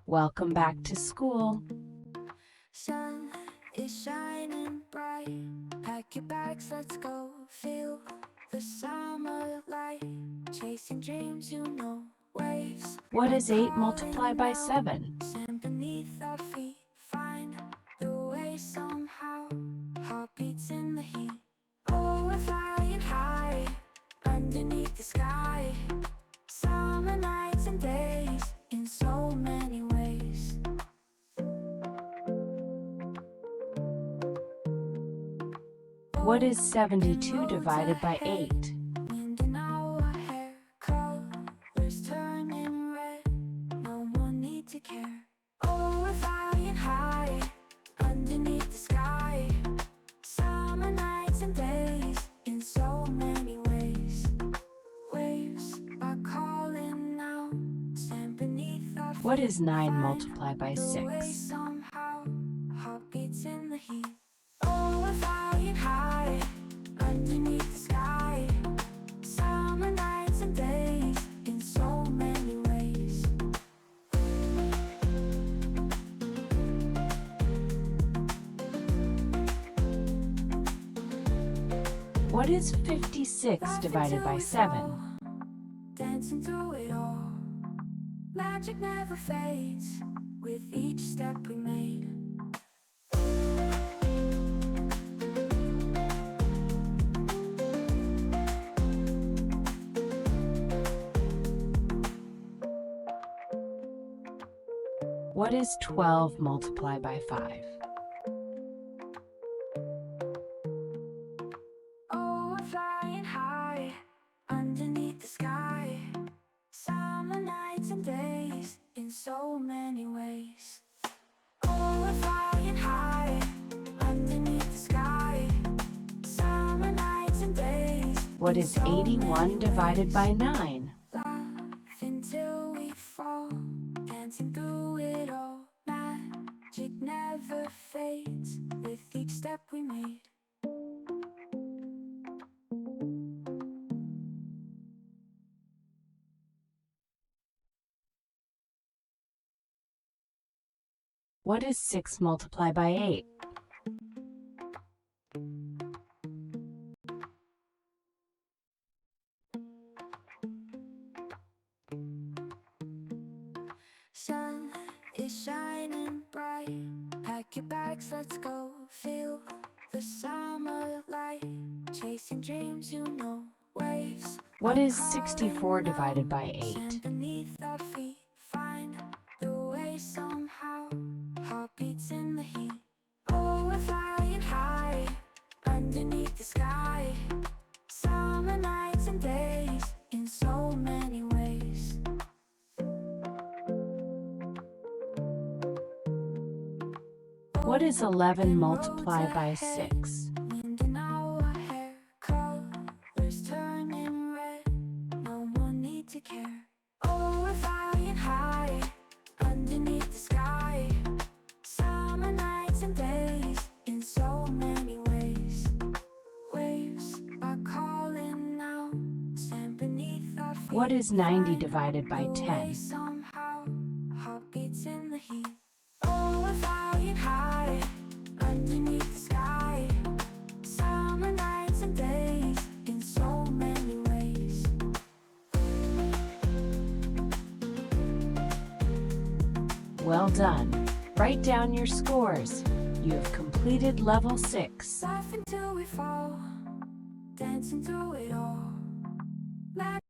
Welcome back to school. Sun is shining bright. Pack your bags, let's go. Feel the summer light. Chasing dreams, waves. What is 8 multiplied by 7? Sand beneath our feet. Find the way somehow. Heartbeats in the heat. Oh, we're flying high underneath the sky. Summer nights and days in so many ways. What is 72 divided by 8? Wind in our hair, colors turning red. No more need to care. Oh, we're flying high underneath the sky. Summer nights and days in so many ways. Waves are calling now. Stand beneath our feet. What is 9 multiplied by The way 6? somehow. Heartbeats in the heat. Oh, we're flying high underneath the sky. Summer nights and days in so many ways. What is 56 divided by 7? Dancing through it all. Magic never fades with each step we made. What is 12 multiplied by 5? Oh, we're flying high underneath the sky. Summer nights and days in so many ways. Oh, we're flying high underneath the sky. Summer nights and days. What is 81 divided by 9? Laugh until we fall, dancing through it all. Magic never fades with each step we made. What is 6 multiplied by 8? Sun is shining bright. Pack your bags, let's go. Feel the summer light. Chasing dreams, waves. What is 64 divided by 8? Sand beneath our feet. Find the way somehow. Heartbeats in the heat. Oh, we're flying high underneath the sky. Summer nights and days in so many ways. What is 11 multiplied by 6? Wind in our hair, colors turning red. No more need to care. Oh, we're flying high underneath the sky. Summer nights and days in so many ways. Waves are calling now. Stand beneath our feet. What is 90 divided by The way 10? somehow. Heartbeats in the heat. Oh, we're flying high underneath the sky. Summer nights and days in so many ways. Well done. Write down your scores. You have completed level 6. Laugh until we fall, dancing through it all.